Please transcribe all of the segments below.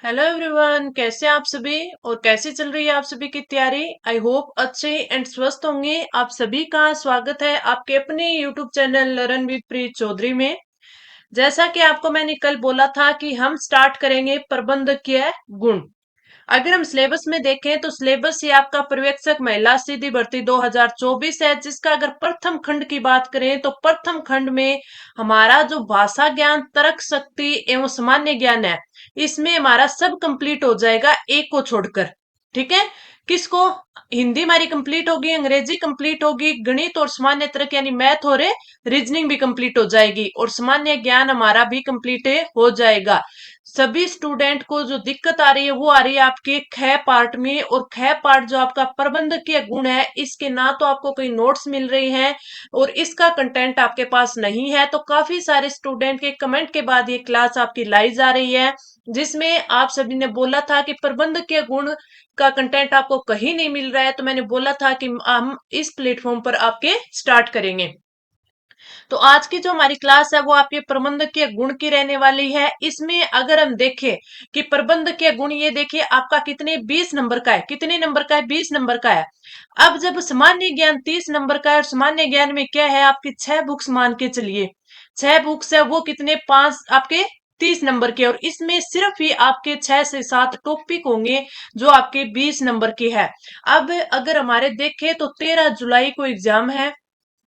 Hello everyone, कैसे हैं आप सभी और कैसे चल रही है आप सभी की तैयारी। आई होप अच्छे एंड स्वस्थ होंगे। आप सभी का स्वागत है आपके अपने यूट्यूब चैनल लर्न विद प्रीत चौधरी में। जैसा कि आपको मैंने कल बोला था कि हम स्टार्ट करेंगे प्रबंधकीय गुण। अगर हम सिलेबस में देखें तो सिलेबस ये आपका पर्यवेक्षक महिला सीधी भर्ती 2024 है, जिसका अगर प्रथम खंड की बात करें तो प्रथम खंड में हमारा जो भाषा ज्ञान, तर्क शक्ति एवं सामान्य ज्ञान है, इसमें हमारा सब कंप्लीट हो जाएगा एक को छोड़कर। ठीक है। किसको? हिंदी हमारी कंप्लीट होगी, अंग्रेजी कंप्लीट होगी, गणित और सामान्य तर्क यानी मैथ और रीजनिंग भी कंप्लीट हो जाएगी और सामान्य ज्ञान हमारा भी कंप्लीट हो जाएगा। सभी स्टूडेंट को जो दिक्कत आ रही है वो आ रही है आपके ख पार्ट में, और ख पार्ट जो आपका प्रबंधकीय गुण है, इसके ना तो आपको कोई नोट्स मिल रही हैं और इसका कंटेंट आपके पास नहीं है। तो काफी सारे स्टूडेंट के कमेंट के बाद ये क्लास आपकी लाई जा रही है, जिसमें आप सभी ने बोला था कि प्रबंधकीय गुण का कंटेंट आपको कहीं नहीं मिल रहा है। तो मैंने बोला था कि हम इस प्लेटफॉर्म पर आपके स्टार्ट करेंगे। तो आज की जो हमारी क्लास है वो आपके प्रबंधकीय गुण की रहने वाली है। इसमें अगर हम देखें कि प्रबंधकीय गुण, ये देखिए आपका कितने 20 नंबर का है। कितने नंबर का है? 20 नंबर का है। अब जब सामान्य ज्ञान 30 नंबर का है और सामान्य ज्ञान में क्या है आपकी 6 बुक्स मान के चलिए। 6 बुक्स है, वो कितने? 5 आपके 30 नंबर के, और इसमें सिर्फ ही आपके 6 से 7 टॉपिक होंगे जो आपके 20 नंबर के है। अब अगर हमारे देखें तो 13 जुलाई को एग्जाम है।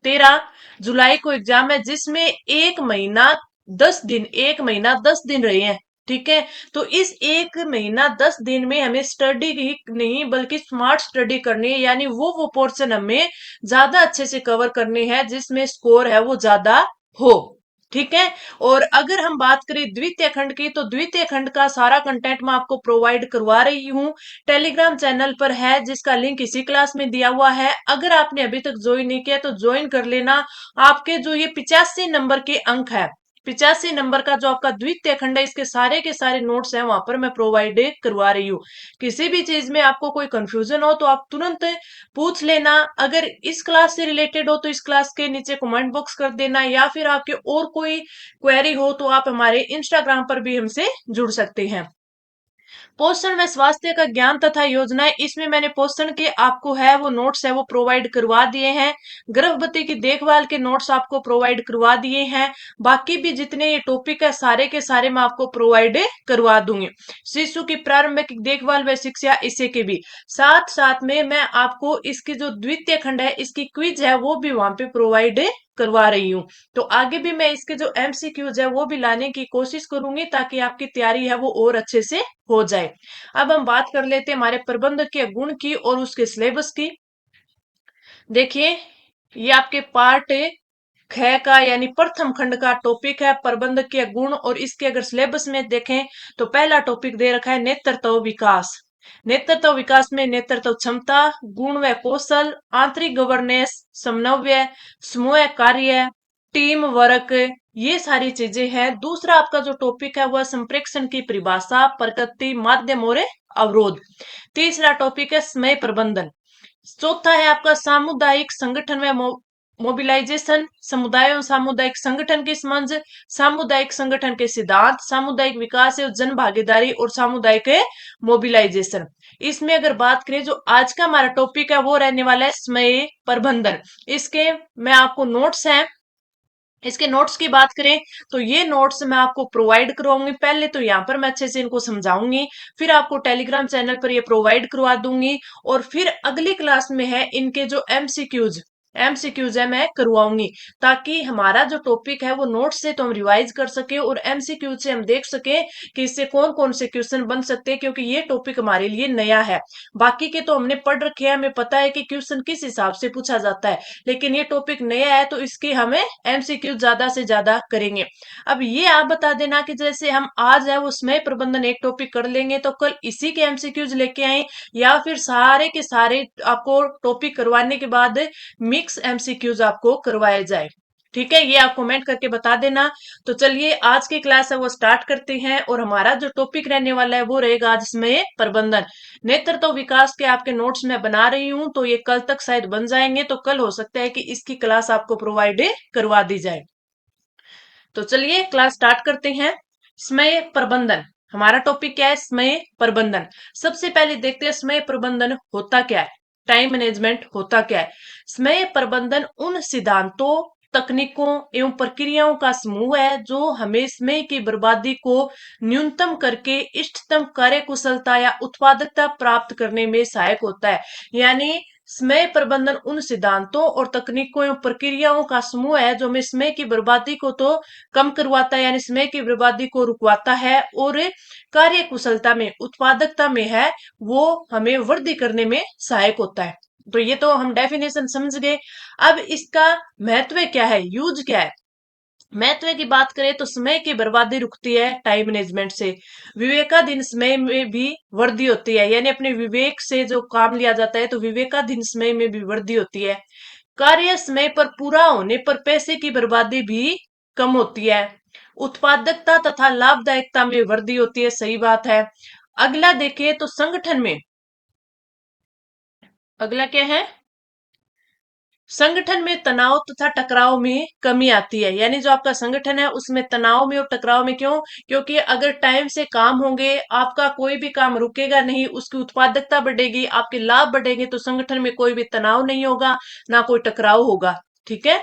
13 जुलाई को एग्जाम है, जिसमें 1 महीना 10 दिन, 1 महीना 10 दिन रहे हैं। ठीक है। तो इस 1 महीना 10 दिन में हमें स्टडी ही नहीं बल्कि स्मार्ट स्टडी करनी है, यानी वो पोर्शन हमें ज्यादा अच्छे से कवर करने हैं जिसमें स्कोर है वो ज्यादा हो। ठीक है। और अगर हम बात करें द्वितीय खंड की, तो द्वितीय खंड का सारा कंटेंट मैं आपको प्रोवाइड करवा रही हूँ। टेलीग्राम चैनल पर है, जिसका लिंक इसी क्लास में दिया हुआ है। अगर आपने अभी तक ज्वाइन नहीं किया तो ज्वाइन कर लेना। आपके जो ये 85 नंबर के अंक है, 85 नंबर का जो आपका द्वितीय खंड है, इसके सारे के सारे नोट्स हैं वहां पर मैं प्रोवाइड करवा रही हूँ। किसी भी चीज में आपको कोई कंफ्यूजन हो तो आप तुरंत पूछ लेना। अगर इस क्लास से रिलेटेड हो तो इस क्लास के नीचे कमेंट बॉक्स कर देना, या फिर आपके और कोई क्वेरी हो तो आप हमारे इंस्टाग्राम पर भी हमसे जुड़ सकते हैं। पोषण व स्वास्थ्य का ज्ञान तथा योजनाएं, इसमें मैंने पोषण के आपको है वो नोट्स है वो प्रोवाइड करवा दिए हैं। गर्भवती की देखभाल के नोट्स आपको प्रोवाइड करवा दिए हैं। बाकी भी जितने ये टॉपिक है सारे के सारे मैं आपको प्रोवाइड करवा दूंगी। शिशु की प्रारंभिक देखभाल व शिक्षा, इसे के भी साथ साथ में मैं आपको इसकी जो द्वितीय खंड है इसकी क्विज है वो भी वहां पे प्रोवाइड करवा रही हूँ। तो आगे भी मैं इसके जो एमसीक्यूज है वो भी लाने की कोशिश करूंगी, ताकि आपकी तैयारी है वो और अच्छे से हो जाए। अब हम बात कर लेते हैं हमारे प्रबंधकीय गुण की और उसके सिलेबस की। देखिए, ये आपके पार्ट ख का यानी प्रथम खंड का टॉपिक है प्रबंधकीय गुण, और इसके अगर सिलेबस में देखें तो पहला टॉपिक दे रखा है नेतृत्व विकास। नेतृत्व विकास में नेतृत्व क्षमता, गुण व कौशल, आंतरिक गवर्नेंस, समन्वय, समूह कार्य, टीम वर्क, ये सारी चीजें हैं। दूसरा आपका जो टॉपिक है वह संप्रेषण की परिभाषा, प्रकृति, माध्यम और अवरोध। तीसरा टॉपिक है समय प्रबंधन। चौथा है आपका सामुदायिक संगठन व मोबिलाइजेशन, समुदाय और सामुदायिक संगठन की समझ, सामुदायिक संगठन के सिद्धांत, सामुदायिक विकास और जन भागीदारी, और सामुदायिक मोबिलाइजेशन। इसमें अगर बात करें जो आज का हमारा टॉपिक है वो रहने वाला है समय प्रबंधन। इसके मैं आपको नोट्स हैं, इसके नोट्स की बात करें तो ये नोट्स मैं आपको प्रोवाइड करवाऊंगी। पहले तो यहाँ पर मैं अच्छे से इनको समझाऊंगी, फिर आपको टेलीग्राम चैनल पर ये प्रोवाइड करवा दूंगी, और फिर अगली क्लास में है इनके जो एमसीक्यूज है मैं करवाऊंगी, ताकि हमारा जो टॉपिक है वो नोट से तो हम रिवाइज कर सके और एमसीक्यू से हम देख सके कि इससे कौन कौन से क्वेश्चन बन सकते हैं, क्योंकि ये टॉपिक हमारे लिए नया है। बाकी के तो हमने पढ़ रखे हैं, हमें पता है कि क्वेश्चन किस हिसाब से पूछा जाता है, लेकिन ये टॉपिक नया है तो इसके हमें एमसीक्यू ज्यादा से ज्यादा करेंगे। अब ये आप बता देना कि जैसे हम आज है वो समय प्रबंधन एक टॉपिक कर लेंगे तो कल इसी के एमसीक्यूज लेके आए, या फिर सारे के सारे आपको टॉपिक करवाने के बाद मिक्स एमसीक्यूज आपको करवाए जाए। ठीक है, ये आप कमेंट करके बता देना। तो चलिए आज की क्लास है वो स्टार्ट करते हैं, और हमारा जो टॉपिक रहने वाला है वो रहेगा आज इसमें प्रबंधन। नेतृत्व विकास के आपके नोट्स मैं बना रही हूं, तो ये कल तक शायद बन जाएंगे, तो कल हो सकता है कि इसकी क्लास आपको प्रोवाइड करवा दी जाए। तो चलिए क्लास स्टार्ट करते हैं। समय प्रबंधन, हमारा टॉपिक क्या है? समय प्रबंधन। सबसे पहले देखते हैं समय प्रबंधन होता क्या है, टाइम मैनेजमेंट होता क्या है। समय प्रबंधन उन सिद्धांतों, तकनीकों एवं प्रक्रियाओं का समूह है जो हमें समय की बर्बादी को न्यूनतम करके इष्टतम कार्य कुशलता या उत्पादकता प्राप्त करने में सहायक होता है। यानी समय प्रबंधन उन सिद्धांतों और तकनीकों एवं प्रक्रियाओं का समूह है जो हमें समय की बर्बादी को तो कम करवाता है, यानी समय की बर्बादी को रुकवाता है, और कार्य कुशलता में, उत्पादकता में है वो हमें वृद्धि करने में सहायक होता है। तो ये तो हम डेफिनेशन समझ गए। अब इसका महत्व क्या है, यूज क्या है। महत्व की बात करें तो समय की बर्बादी रुकती है टाइम मैनेजमेंट से, विवेकाधीन समय में भी वृद्धि होती है, यानी अपने विवेक से जो काम लिया जाता है तो विवेकाधीन समय में भी वृद्धि होती है। कार्य समय पर पूरा होने पर पैसे की बर्बादी भी कम होती है। उत्पादकता तथा लाभदायकता में वृद्धि होती है, सही बात है। अगला देखिए तो संगठन में, अगला क्या है, संगठन में तनाव तथा टकराव में कमी आती है। यानी जो आपका संगठन है उसमें तनाव में और टकराव में, क्यों? क्योंकि अगर टाइम से काम होंगे, आपका कोई भी काम रुकेगा नहीं, उसकी उत्पादकता बढ़ेगी, आपके लाभ बढ़ेंगे, तो संगठन में कोई भी तनाव नहीं होगा, ना कोई टकराव होगा। ठीक है।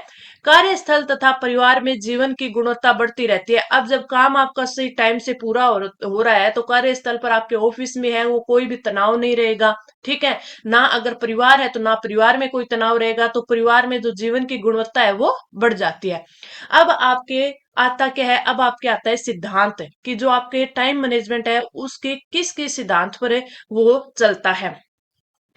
कार्यस्थल तथा परिवार में जीवन की गुणवत्ता बढ़ती रहती है। अब जब काम आपका सही टाइम से पूरा हो रहा है तो कार्यस्थल पर, आपके ऑफिस में है वो, कोई भी तनाव नहीं रहेगा। ठीक है ना। अगर परिवार है तो ना परिवार में कोई तनाव रहेगा, तो परिवार में जो जीवन की गुणवत्ता है वो बढ़ जाती है। अब आपके आता क्या है, अब आपके आता है सिद्धांत, कि जो आपके टाइम मैनेजमेंट है उसके किस किस सिद्धांत पर वो चलता है।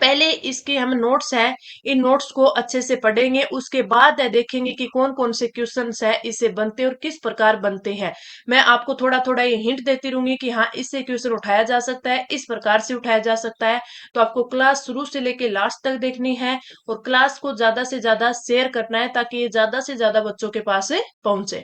पहले इसके हम नोट्स हैं, इन नोट्स को अच्छे से पढ़ेंगे, उसके बाद है देखेंगे कि कौन कौन से क्वेश्चंस है इससे बनते और किस प्रकार बनते हैं। मैं आपको थोड़ा थोड़ा ये हिंट देती रहूंगी कि हाँ इससे क्वेश्चन उठाया जा सकता है, इस प्रकार से उठाया जा सकता है। तो आपको क्लास शुरू से लेके लास्ट तक देखनी है, और क्लास को ज्यादा से ज्यादा शेयर करना है ताकि ये ज्यादा से ज्यादा बच्चों के पास पहुंचे।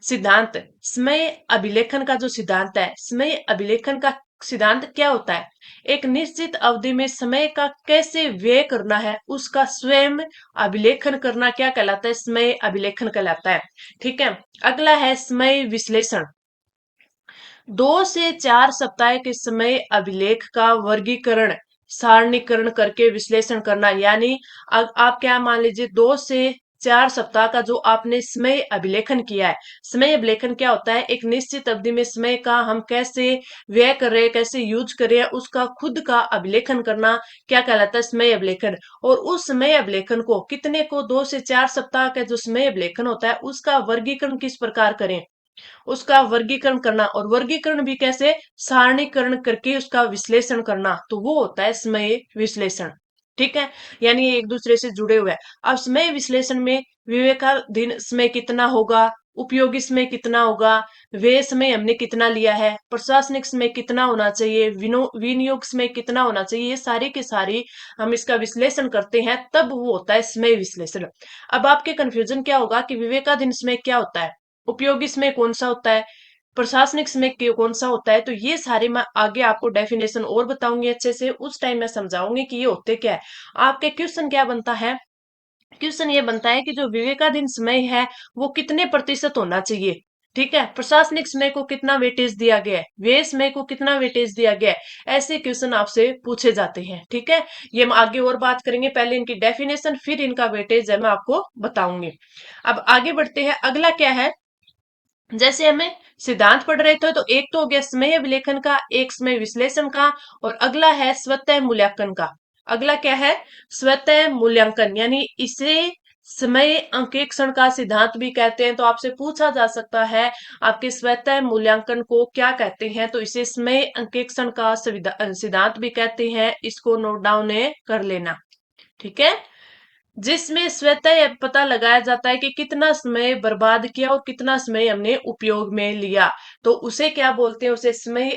सिद्धांत, समय अभिलेखन का जो सिद्धांत है, समय अभिलेखन का सिद्धांत क्या होता है? एक निश्चित अवधि में समय का कैसे व्यय करना है उसका स्वयं अभिलेखन करना क्या कहलाता है? समय अभिलेखन कहलाता है। ठीक है। अगला है समय विश्लेषण। 2 से 4 सप्ताह के समय अभिलेख का वर्गीकरण, सारणीकरण करके विश्लेषण करना। यानी आप क्या मान लीजिए, 2 से 4 सप्ताह का जो आपने समय अभिलेखन किया है। समय अभिलेखन क्या होता है? एक निश्चित अवधि में समय का हम कैसे व्यय कर रहे हैं, कैसे यूज कर रहे हैं, उसका खुद का अभिलेखन करना क्या कहलाता है? समय अभिलेखन। और उस समय अभिलेखन को कितने को, 2 से 4 सप्ताह का जो समय अभिलेखन होता है उसका वर्गीकरण किस प्रकार करें, उसका वर्गीकरण करना, और वर्गीकरण भी कैसे? सारणीकरण करके उसका विश्लेषण करना, तो वो होता है समय विश्लेषण। ठीक है। यानी ये एक दूसरे से जुड़े हुए हैं। अब समय विश्लेषण में विवेकाधीन समय कितना होगा, उपयोगी समय कितना होगा, वे समय हमने कितना लिया है, प्रशासनिक समय कितना होना चाहिए, विनियोग समय कितना होना चाहिए, ये सारी के सारी हम इसका विश्लेषण करते हैं, तब वो होता है समय विश्लेषण। अब आपके कंफ्यूजन क्या होगा कि विवेकाधीन समय क्या होता है, उपयोगी समय कौन सा होता है, प्रशासनिक समय कौन सा होता है। तो ये सारे मैं आगे आपको डेफिनेशन और बताऊंगी अच्छे से, उस टाइम मैं समझाऊंगी कि ये होते क्या है। आपके क्वेश्चन क्या बनता है, क्वेश्चन ये बनता है कि जो विवेकाधीन समय है वो कितने प्रतिशत होना चाहिए। ठीक है। प्रशासनिक समय को कितना वेटेज दिया गया है, व्यय समय को कितना वेटेज दिया गया है, ऐसे क्वेश्चन आपसे पूछे जाते हैं। ठीक है। ये हम आगे और बात करेंगे, पहले इनकी डेफिनेशन फिर इनका वेटेज है मैं आपको बताऊंगी। अब आगे बढ़ते हैं, अगला क्या है, जैसे हमें सिद्धांत पढ़ रहे थे तो एक तो हो गया समय अभिलेखन का, एक समय विश्लेषण का, और अगला है स्वतः मूल्यांकन का। अगला क्या है? स्वतः मूल्यांकन, यानी इसे समय अंकेक्षण का सिद्धांत भी कहते हैं। तो आपसे पूछा जा सकता है आपके स्वतः मूल्यांकन को क्या कहते हैं, तो इसे समय अंकेक्षण का सिद्धांत भी कहते हैं। इसको नोट डाउन कर लेना। ठीक है। जिसमें स्वतः यह पता लगाया जाता है कि कितना समय बर्बाद किया और कितना समय हमने उपयोग में लिया, तो उसे क्या बोलते हैं? उसे समय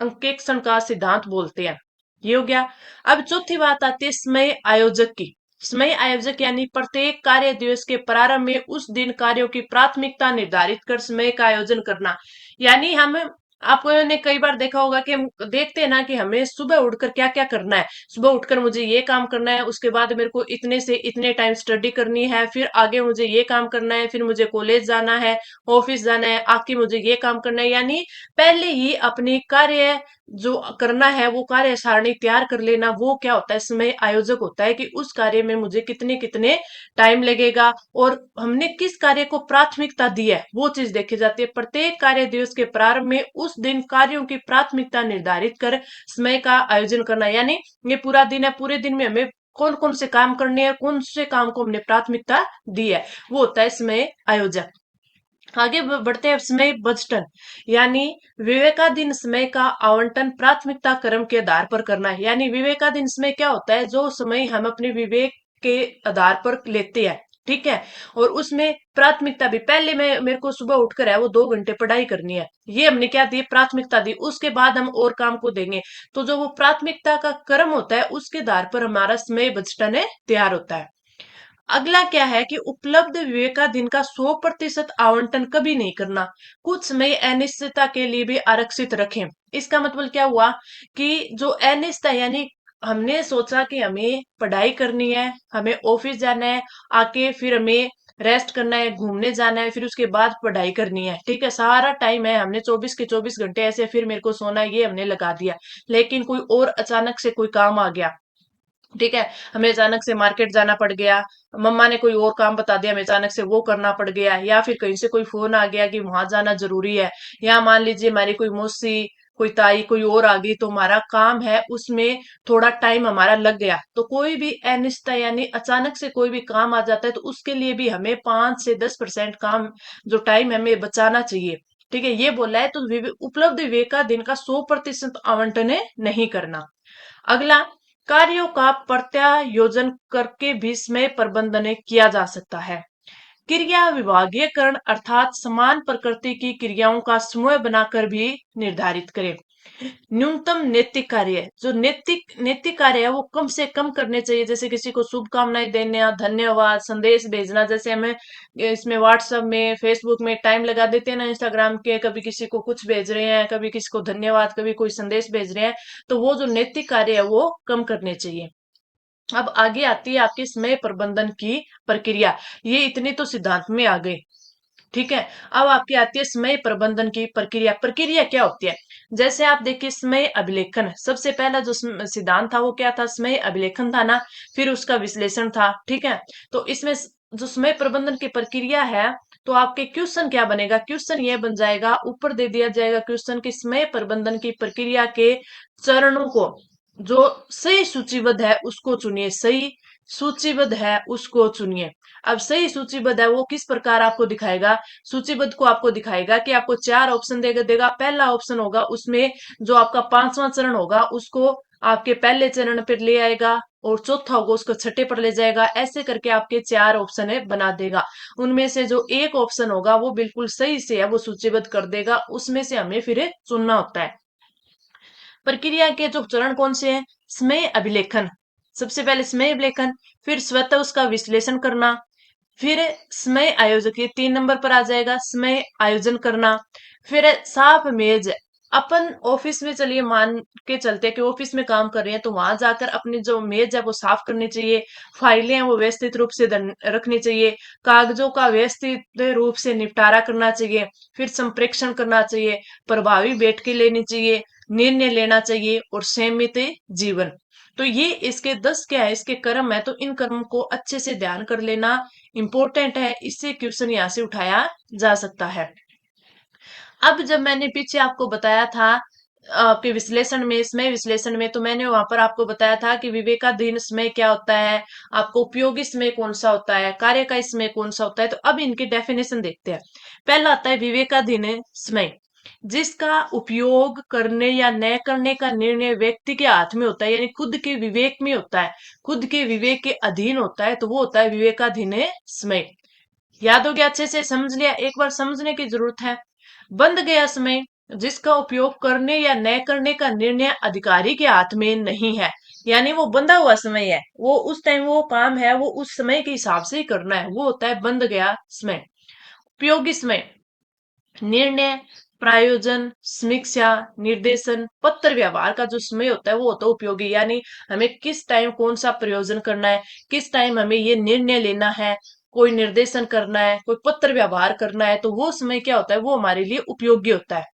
अंकेक्षण का सिद्धांत बोलते हैं। ये हो गया। अब चौथी बात आती है समय आयोजक की। समय आयोजक यानी प्रत्येक कार्य दिवस के प्रारंभ में उस दिन कार्यों की प्राथमिकता निर्धारित कर समय का आयोजन करना। यानी हम आपने कई बार देखा होगा कि हम देखते हैं ना कि हमें सुबह उठकर क्या क्या करना है। सुबह उठकर मुझे ये काम करना है, उसके बाद मेरे को इतने से इतने टाइम स्टडी करनी है, फिर आगे मुझे ये काम करना है, फिर मुझे कॉलेज जाना है, ऑफिस जाना है, आके मुझे ये काम करना है। यानी पहले ही अपनी कार्य जो करना है वो कार्य सारणी तैयार कर लेना। वो क्या होता है, समय आयोजक होता है कि उस कार्य में मुझे कितने कितने टाइम लगेगा और हमने किस कार्य को प्राथमिकता दी है वो चीज देखी जाती है। प्रत्येक कार्य दिवस के प्रारंभ में उस दिन कार्यों की प्राथमिकता निर्धारित कर समय का आयोजन करना। यानी ये पूरा दिन है, पूरे दिन में हमें कौन कौन से काम करने हैं, कौन से काम को हमने प्राथमिकता दी है, वो होता है समय आयोजक। आगे बढ़ते हैं समय बजटन। यानी विवेकाधीन समय का आवंटन प्राथमिकता क्रम के आधार पर करना है। यानी विवेकाधीन समय क्या होता है, जो समय हम अपने विवेक के आधार पर लेते हैं, ठीक है। और उसमें प्राथमिकता भी, पहले में मेरे को सुबह उठकर है वो 2 घंटे पढ़ाई करनी है, ये हमने क्या दी, प्राथमिकता दी। उसके बाद हम और काम को देंगे। तो जो वो प्राथमिकता का क्रम होता है उसके आधार पर हमारा समय बजटन है तैयार होता है। अगला क्या है कि उपलब्ध विवेकाधीन का 100% आवंटन कभी नहीं करना। कुछ समय अनिश्चितता के लिए भी आरक्षित रखें। इसका मतलब क्या हुआ कि जो अनिश्चितता, यानी हमने सोचा कि हमें पढ़ाई करनी है, हमें ऑफिस जाना है, आके फिर हमें रेस्ट करना है, घूमने जाना है, फिर उसके बाद पढ़ाई करनी है, ठीक है। सारा टाइम है, हमने 24 के 24 घंटे ऐसे, फिर मेरे को सोना है, ये हमने लगा दिया। लेकिन कोई और अचानक से कोई काम आ गया, ठीक है। हमें अचानक से मार्केट जाना पड़ गया, मम्मा ने कोई और काम बता दिया, हमें अचानक से वो करना पड़ गया, या फिर कहीं से कोई फोन आ गया कि वहां जाना जरूरी है, या मान लीजिए हमारी कोई मौसी, कोई ताई, कोई और आ गई, तो हमारा काम है उसमें थोड़ा टाइम हमारा लग गया। तो कोई भी अनिश्चितता यानी अचानक से कोई भी काम आ जाता है, तो उसके लिए भी हमें 5 से 10% काम जो टाइम हमें बचाना चाहिए, ठीक है। ये बोला है। तो उपलब्ध विवेका दिन का 100% आवंटन है नहीं करना। अगला, कार्यों का प्रत्यायोजन करके भी समय प्रबंधन किया जा सकता है। क्रिया विभागीयकरण अर्थात समान प्रकृति की क्रियाओं का समूह बनाकर भी निर्धारित करें। न्यूनतम नैतिक कार्य है, जो नैतिक नैतिक कार्य है वो कम से कम करने चाहिए। जैसे किसी को शुभकामनाएं देना, धन्यवाद संदेश भेजना, जैसे हमें इसमें व्हाट्सएप में, फेसबुक में टाइम लगा देते हैं ना, इंस्टाग्राम के, कभी किसी को कुछ भेज रहे हैं, कभी किसी को धन्यवाद, कभी कोई संदेश भेज रहे हैं, तो वो जो नैतिक कार्य है वो कम करने चाहिए। अब आगे आती है आपकी समय प्रबंधन की प्रक्रिया। ये इतनी तो सिद्धांत में आ गई, ठीक है। अब आपकी आती है समय प्रबंधन की प्रक्रिया। प्रक्रिया क्या होती है, जैसे आप देखिए समय अभिलेखन, सबसे पहला जो सिद्धांत था वो क्या था, समय अभिलेखन था ना, फिर उसका विश्लेषण था, ठीक है। तो इसमें जो समय प्रबंधन की प्रक्रिया है, तो आपके क्वेश्चन क्या बनेगा, क्वेश्चन ये बन जाएगा, ऊपर दे दिया जाएगा क्वेश्चन की समय प्रबंधन की प्रक्रिया के चरणों को जो सही सूचीबद्ध है उसको चुनिए, सही सूचीबद्ध है उसको चुनिए। अब सही सूचीबद्ध है वो किस प्रकार आपको दिखाएगा, सूचीबद्ध को आपको दिखाएगा कि आपको 4 ऑप्शन देगा। पहला ऑप्शन होगा उसमें जो आपका 5वां चरण होगा उसको आपके पहले चरण पर ले आएगा, और चौथा होगा उसको छठे पर ले जाएगा। ऐसे करके आपके 4 ऑप्शन है बना देगा। उनमें से जो एक ऑप्शन होगा वो बिल्कुल सही से है वो सूचीबद्ध कर देगा, उसमें से हमें फिर चुनना होता है। प्रक्रिया के जो चरण कौन से हैं, समय अभिलेखन, सबसे पहले समय अभिलेखन, फिर स्वतः उसका विश्लेषण करना, फिर समय आयोजक, ये 3 नंबर पर आ जाएगा, समय आयोजन करना। फिर है साफ मेज। अपन ऑफिस में, चलिए मान के चलते हैं कि ऑफिस में काम कर रहे हैं, तो वहां जाकर अपनी जो मेज है वो साफ करनी चाहिए, फाइलें हैं वो व्यवस्थित रूप से रखनी चाहिए, कागजों का व्यवस्थित रूप से निपटारा करना चाहिए, फिर संप्रेषण करना चाहिए, प्रभावी बैठकें लेनी चाहिए, निर्णय लेना चाहिए, और संयमित जीवन। तो ये इसके 10 क्या है, इसके कर्म है, तो इन कर्म को अच्छे से ध्यान कर लेना इंपॉर्टेंट है। इससे क्वेश्चन यहाँ से उठाया जा सकता है। अब जब मैंने पीछे आपको बताया था आपके विश्लेषण में, इसमें विश्लेषण में, तो मैंने वहां पर आपको बताया था कि विवेकाधीन समय क्या होता है, आपको उपयोगी समय कौन सा होता है, कार्यकारी समय कौन सा होता है। तो अब इनकी डेफिनेशन देखते हैं। पहला आता है विवेकाधीन समय, जिसका उपयोग करने या न करने का निर्णय व्यक्ति के हाथ में होता है, यानी खुद के विवेक में होता है, खुद के विवेक के अधीन होता है, तो वो होता है विवेकाधीन समय। याद हो गया, अच्छे से समझ लिया, एक बार समझने की जरूरत है। बंद गया समय, जिसका उपयोग करने या न करने का निर्णय अधिकारी के हाथ में नहीं है, यानी वो बंधा हुआ समय है, वो उस टाइम वो काम है वो उस समय के हिसाब से ही करना है, वो होता है बंद गया समय। उपयोगी समय, निर्णय प्रायोजन, समीक्षा, निर्देशन, पत्र व्यवहार का जो समय होता है वो होता है उपयोगी, यानी हमें किस टाइम कौन सा प्रयोजन करना है, किस टाइम हमें ये निर्णय लेना है, कोई निर्देशन करना है, कोई पत्र व्यवहार करना है, तो वो समय क्या होता है, वो हमारे लिए उपयोगी होता है।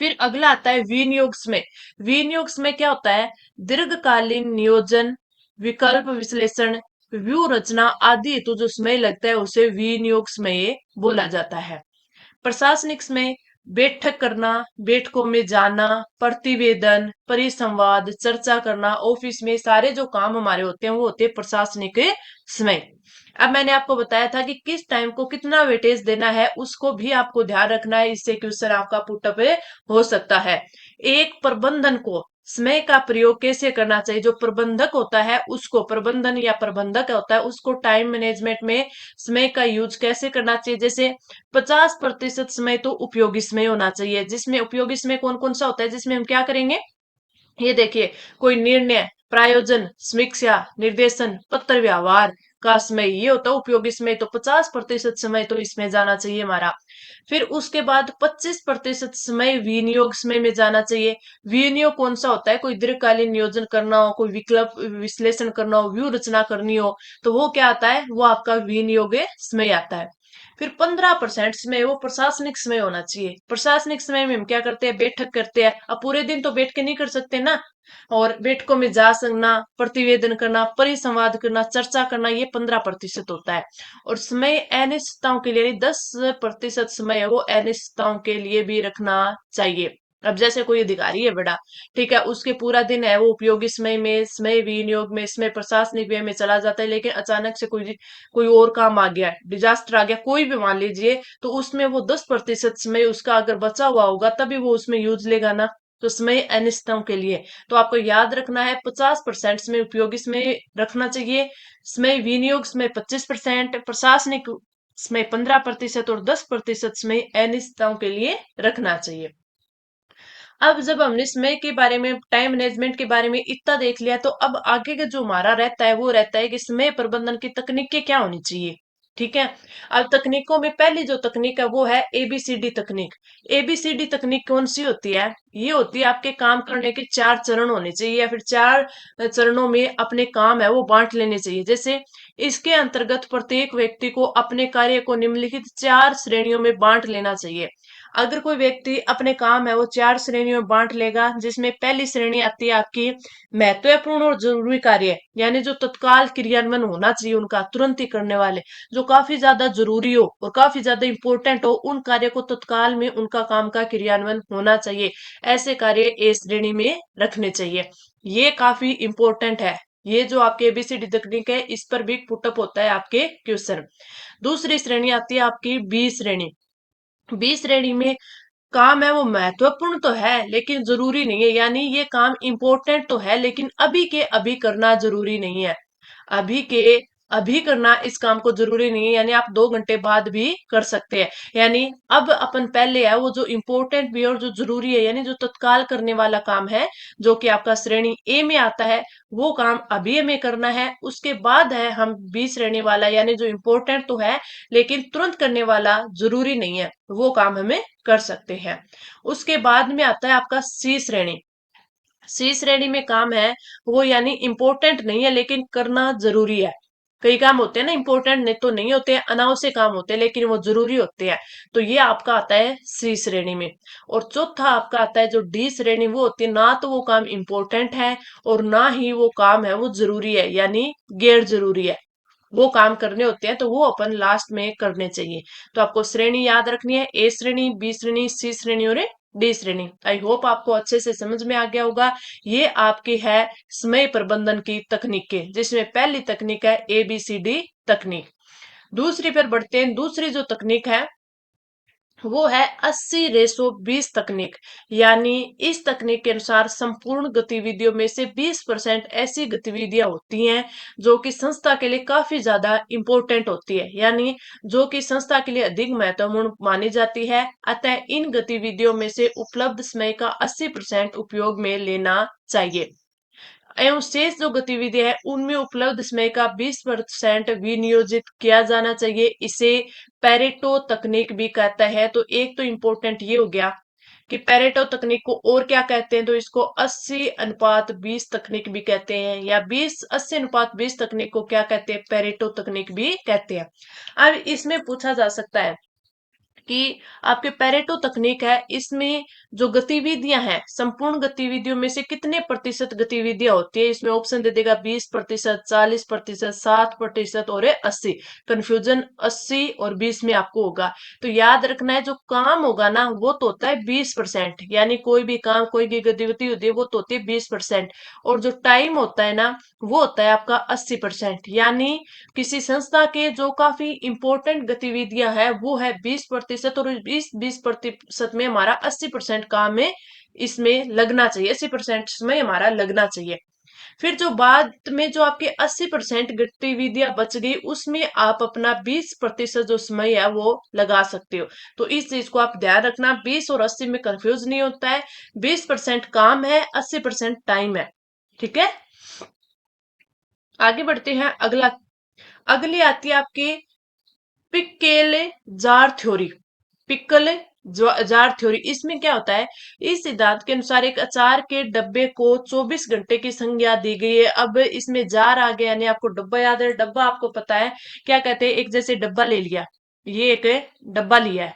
फिर अगला आता है विनियोग समय। विनियोग समय क्या होता है, दीर्घकालीन नियोजन, विकल्प विश्लेषण, व्यू रचना आदि हेतु जो समय लगता है उसे विनियोग समय बोला जाता है। प्रशासनिक में बैठक करना, बैठकों में जाना, प्रतिवेदन, परिसंवाद, चर्चा करना, ऑफिस में सारे जो काम हमारे होते हैं वो होते हैं प्रशासनिक समय। अब मैंने आपको बताया था कि किस टाइम को कितना वेटेज देना है, उसको भी आपको ध्यान रखना है, इससे क्वेश्चन आपका पुटअप हो सकता है। एक प्रबंधन को समय का प्रयोग कैसे करना चाहिए, जो प्रबंधक होता है उसको, प्रबंधन या प्रबंधक होता है उसको टाइम मैनेजमेंट में समय का यूज कैसे करना चाहिए। जैसे 50% समय तो उपयोगी समय होना चाहिए, जिसमें उपयोगी समय कौन कौन सा होता है, जिसमें हम क्या करेंगे, ये देखिए, कोई निर्णय, प्रायोजन, समीक्षा, निर्देशन, पत्र व्यवहार का समय, ये होता है उपयोगी समय, तो 50% समय तो इसमें जाना चाहिए हमारा। फिर उसके बाद 25% समय विनियोग समय में जाना चाहिए। विनियोग कौन सा होता है, कोई दीर्घकालीन नियोजन करना हो, कोई विकल्प विश्लेषण करना हो, व्यू रचना करनी हो, तो वो क्या आता है, वो आपका विनियोग समय आता है। फिर 15% समय वो प्रशासनिक समय होना चाहिए। प्रशासनिक समय में हम क्या करते हैं, बैठक करते हैं। अब पूरे दिन तो बैठ के नहीं कर सकते ना, और बैठकों में जा सकना, प्रतिवेदन करना, परिसंवाद करना, चर्चा करना, ये 15% होता है। और समय अनिश्चितताओं के लिए 10% समय है वो अनिश्चितताओं के लिए भी रखना चाहिए। अब जैसे कोई अधिकारी है बड़ा, ठीक है, उसके पूरा दिन है वो उपयोगी समय में, समय विनियोग में, समय प्रशासनिक व्यय में चला जाता है, लेकिन अचानक से कोई कोई और काम आ गया, डिजास्टर आ गया, कोई भी मान लीजिए, तो उसमें वो 10% समय उसका अगर बचा हुआ होगा तभी वो उसमें यूज लेगा ना। तो समय अनिश्चितों के लिए, तो आपको याद रखना है 50% समय उपयोगी समय रखना चाहिए, समय विनियोग समय 25%, प्रशासनिक समय 15% और 10% समय अनिश्चितों के लिए रखना चाहिए। अब जब हमने समय के बारे में, टाइम मैनेजमेंट के बारे में इतना देख लिया, तो अब आगे का जो हमारा रहता है वो रहता है कि समय प्रबंधन की तकनीकें क्या होनी चाहिए। ठीक है, अब तकनीकों में पहली जो तकनीक है वो है एबीसीडी तकनीक। एबीसीडी तकनीक कौन सी होती है, ये होती है आपके काम करने के 4 चरण होने चाहिए, या फिर 4 चरणों में अपने काम है वो बांट लेने चाहिए। जैसे इसके अंतर्गत प्रत्येक व्यक्ति को अपने कार्य को निम्नलिखित 4 श्रेणियों में बांट लेना चाहिए। अगर कोई व्यक्ति अपने काम है वो 4 श्रेणियों में बांट लेगा, जिसमें पहली श्रेणी आती है आपकी महत्वपूर्ण और जरूरी कार्य, यानी जो तत्काल क्रियान्वयन होना चाहिए उनका, तुरंत ही करने वाले, जो काफी ज्यादा जरूरी हो और काफी ज्यादा इंपॉर्टेंट हो, उन कार्य को तत्काल में उनका काम का क्रियान्वयन होना चाहिए, ऐसे कार्य ए श्रेणी में रखने चाहिए। ये काफी इंपॉर्टेंट है। ये जो आपके एबीसीडी तकनीक है इस पर भी पुटअप होता है आपके क्वेश्चन। दूसरी श्रेणी आती है आपकी बी श्रेणी। बी श्रेणी में काम है वो महत्वपूर्ण तो है लेकिन जरूरी नहीं है, यानी ये काम इंपॉर्टेंट तो है लेकिन अभी के अभी करना जरूरी नहीं है। अभी के अभी करना इस काम को जरूरी नहीं है, यानी आप 2 घंटे बाद भी कर सकते हैं। यानी अब अपन पहले है वो जो इम्पोर्टेंट भी है और जो जरूरी है, यानी जो तत्काल करने वाला काम है, जो कि आपका श्रेणी ए में आता है, वो काम अभी हमें करना है। उसके बाद है हम बी श्रेणी वाला, यानी जो इम्पोर्टेंट तो है लेकिन तुरंत करने वाला, जरूरी नहीं है, वो काम हमें कर सकते हैं। उसके बाद में आता है आपका सी श्रेणी। सी श्रेणी में काम है वो यानी इंपॉर्टेंट नहीं है लेकिन करना जरूरी है। कई काम होते हैं ना इंपॉर्टेंट नहीं तो नहीं होते हैं, अनावश्यक काम होते हैं लेकिन वो जरूरी होते हैं, तो ये आपका आता है सी श्रेणी में। और चौथा आपका आता है जो डी श्रेणी, वो होती है ना तो वो काम इंपॉर्टेंट है और ना ही वो काम है वो जरूरी है, यानी गैर जरूरी है। वो काम करने होते हैं तो वो अपन लास्ट में करने चाहिए। तो आपको श्रेणी याद रखनी है, ए श्रेणी, बी श्रेणी, सी श्रेणी और डी श्रेणी। आई होप आपको अच्छे से समझ में आ गया होगा। ये आपकी है समय प्रबंधन की तकनीकें, जिसमें पहली तकनीक है एबीसीडी तकनीक। दूसरी पर बढ़ते हैं। दूसरी जो तकनीक है वो है 80-20 तकनीक। यानी इस तकनीक के अनुसार संपूर्ण गतिविधियों में से 20% ऐसी गतिविधियां होती हैं जो कि संस्था के लिए काफी ज्यादा इंपॉर्टेंट होती है, यानी जो कि संस्था के लिए अधिक महत्वपूर्ण मानी जाती है। अतः इन गतिविधियों में से उपलब्ध समय का 80% उपयोग में लेना चाहिए। एवं शेष जो गतिविधियां है उनमें उपलब्ध समय का 20% विनियोजित किया जाना चाहिए। इसे पेरेटो तकनीक भी कहता है। तो एक तो इंपॉर्टेंट ये हो गया कि पेरेटो तकनीक को और क्या कहते हैं, तो इसको 80:20 तकनीक भी कहते हैं, या 80:20 तकनीक को क्या कहते हैं, पेरेटो तकनीक भी कहते हैं। अब इसमें पूछा जा सकता है कि आपके पेरेटो तकनीक है, इसमें जो गतिविधियां हैं संपूर्ण गतिविधियों में से कितने प्रतिशत गतिविधियां होती है, इसमें ऑप्शन दे देगा 20%, 40%, 60% और 80। कंफ्यूजन 80 और 20 में आपको होगा। तो याद रखना है जो काम होगा ना वो तो होता है 20%, यानी कोई भी काम कोई भी गतिविधि होती है वो तो होती है 20%, और जो टाइम होता है ना वो होता है आपका 80%। यानी किसी संस्था के जो काफी इंपॉर्टेंट गतिविधियां है वो है 20%, और इस 20% में हमारा 80% काम में इसमें लगना चाहिए, 80% में हमारा लगना चाहिए। फिर जो बाद में जो आपके 80% गतिविधियां बच गई उसमें आप अपना 20% जो समय है वो लगा सकते हो। तो इस चीज को आप ध्यान रखना, 20 और 80 में कंफ्यूज नहीं होता है। 20% काम है, 80% टाइम है। ठीक है, आगे बढ़ते हैं। अगली आती है आपकी pickle jar theory. Pickle jar theory, इसमें क्या होता है, इस सिद्धांत के अनुसार एक अचार के डब्बे को 24 घंटे की संज्ञा दी गई है। अब इसमें जार आ गया, यानी आपको डब्बा याद है, डब्बा आपको पता है क्या कहते हैं, एक जैसे डब्बा ले लिया, ये एक डब्बा लिया है,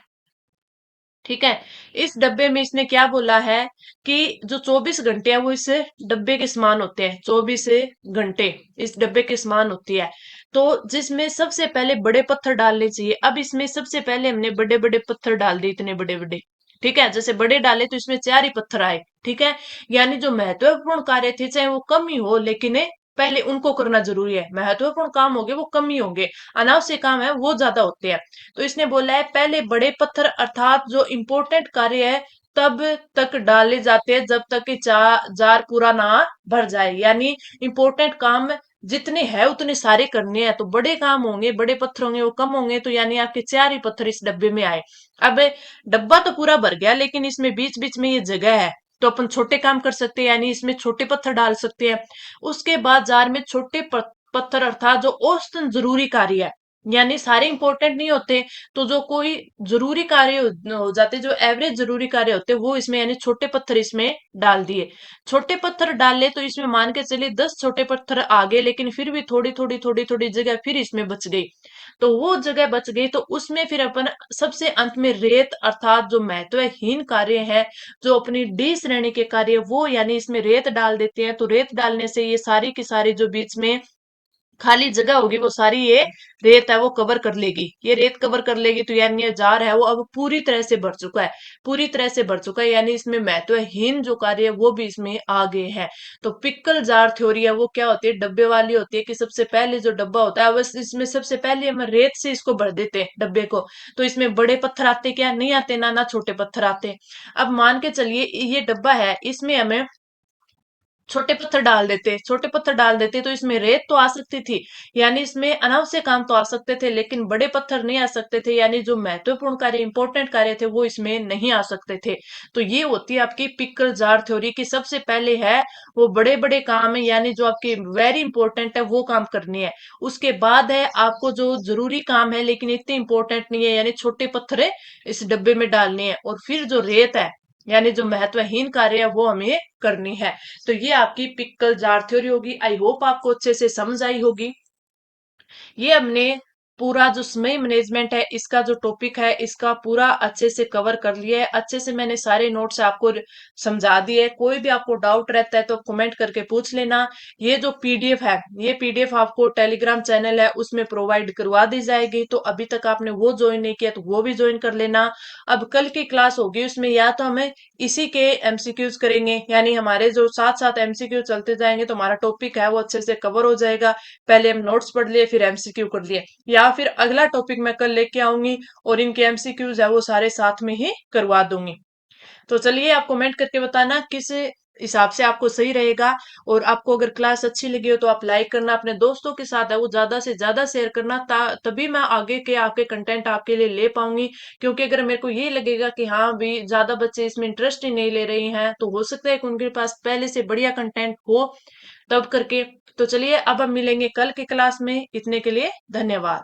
ठीक है। इस डब्बे में इसने क्या बोला है कि जो 24 घंटे है वो इस डब्बे के समान होते हैं, 24 घंटे इस डब्बे के समान होती है। तो जिसमें सबसे पहले बड़े पत्थर डालने चाहिए। अब इसमें सबसे पहले हमने बड़े बड़े पत्थर डाल दिए, इतने बड़े बड़े, ठीक है, जैसे बड़े डाले तो इसमें 4 ही पत्थर आए, ठीक है। यानी जो महत्वपूर्ण कार्य थे चाहे वो कम ही हो, लेकिन पहले उनको करना जरूरी है। महत्वपूर्ण काम होंगे वो कम ही होंगे, अनावश्यक काम है वो ज्यादा होते हैं। तो इसने बोला है पहले बड़े पत्थर अर्थात जो इंपॉर्टेंट कार्य है तब तक डाले जाते हैं जब तक कि जार पूरा ना भर जाए। यानी इंपॉर्टेंट काम जितने हैं उतने सारे करने हैं। तो बड़े काम होंगे, बड़े पत्थर होंगे वो कम होंगे, तो यानी आपके 4 ही पत्थर इस डब्बे में आए। अब डब्बा तो पूरा भर गया, लेकिन इसमें बीच बीच में ये जगह है, तो अपन छोटे काम कर सकते हैं, यानी इसमें छोटे पत्थर डाल सकते हैं। उसके बाद जार में छोटे पत्थर अर्थात जो औसतन जरूरी कार्य है, यानी सारे इंपॉर्टेंट नहीं होते, तो जो कोई जरूरी कार्य हो जाते, जो एवरेज जरूरी कार्य होते वो इसमें, यानी छोटे पत्थर इसमें डाल दिए। छोटे पत्थर डाले तो इसमें मान के चलिए 10 छोटे पत्थर आ गए, लेकिन फिर भी थोड़ी थोड़ी थोड़ी थोड़ी जगह फिर इसमें बच गई। तो वो जगह बच गई तो उसमें फिर अपन सबसे अंत में रेत अर्थात जो महत्वहीन कार्य है, जो अपनी डी श्रेणी के कार्य वो, यानी इसमें रेत डाल देते हैं। तो रेत डालने से ये सारी की सारी जो बीच में खाली जगह होगी वो सारी ये रेत है वो कवर कर लेगी, ये रेत कवर कर लेगी। तो यानी ये जार है वो अब पूरी तरह से भर चुका है, पूरी तरह से भर चुका है, यानी इसमें महत्वहीन जो कार्य है वो भी इसमें आ गए हैं। तो पिकल जार थ्योरी है वो क्या होती है, डब्बे वाली होती है, कि सबसे पहले जो डब्बा होता है बस इसमें सबसे पहले हम रेत से इसको भर देते हैं डब्बे को। तो इसमें बड़े पत्थर आते क्या, नहीं आते ना, ना छोटे पत्थर आते। अब मान के चलिए ये डब्बा है, इसमें हमें छोटे पत्थर डाल देते, छोटे पत्थर डाल देते तो इसमें रेत तो आ सकती थी, यानी इसमें अनावश्यक काम तो आ सकते थे, लेकिन बड़े पत्थर नहीं आ सकते थे, यानी जो महत्वपूर्ण कार्य इंपॉर्टेंट कार्य थे वो इसमें नहीं आ सकते थे। तो ये होती है आपकी पिकल जार थ्योरी की सबसे पहले है वो बड़े बड़े काम है, यानी जो आपके वेरी इंपॉर्टेंट है वो काम करनी है। उसके बाद है आपको जो जरूरी काम है लेकिन इतने इंपॉर्टेंट नहीं है, यानी छोटे पत्थर इस डब्बे में डालने हैं। और फिर जो रेत है यानी जो महत्वहीन कार्य है वो हमें करनी है। तो ये आपकी पिक्कल जार थ्योरी होगी। आई होप आपको अच्छे से समझ आई होगी। ये हमने पूरा जो समय मैनेजमेंट है इसका जो टॉपिक है इसका पूरा अच्छे से कवर कर लिया है। अच्छे से मैंने सारे नोट्स आपको समझा दिए। कोई भी आपको डाउट रहता है तो कमेंट करके पूछ लेना। ये जो पीडीएफ है ये पीडीएफ आपको टेलीग्राम चैनल है उसमें प्रोवाइड करवा दी जाएगी। तो अभी तक आपने वो ज्वाइन नहीं किया तो वो भी ज्वाइन कर लेना। अब कल की क्लास होगी उसमें या तो हमें इसी के एमसीक्यूज करेंगे, यानी हमारे जो साथ साथ एमसीक्यू चलते जाएंगे तो हमारा टॉपिक है वो अच्छे से कवर हो जाएगा। पहले हम नोट्स पढ़ लिए फिर एमसीक्यू कर लिए, या फिर अगला टॉपिक मैं कल लेके आऊंगी और इनके एमसीक्यूज है वो सारे साथ में ही करवा दूंगी। तो चलिए आप कमेंट करके बताना किस हिसाब से आपको सही रहेगा। और आपको अगर क्लास अच्छी लगी हो तो आप लाइक करना, अपने दोस्तों के साथ है वो ज्यादा से ज्यादा शेयर करना, तभी मैं आगे के आपके कंटेंट आपके लिए ले पाऊंगी। क्योंकि अगर मेरे को ये लगेगा कि हाँ भी ज्यादा बच्चे इसमें इंटरेस्ट ही नहीं ले रहे हैं, तो हो सकता है कि उनके पास पहले से बढ़िया कंटेंट हो तब करके। तो चलिए अब हम मिलेंगे कल की क्लास में, इतने के लिए धन्यवाद।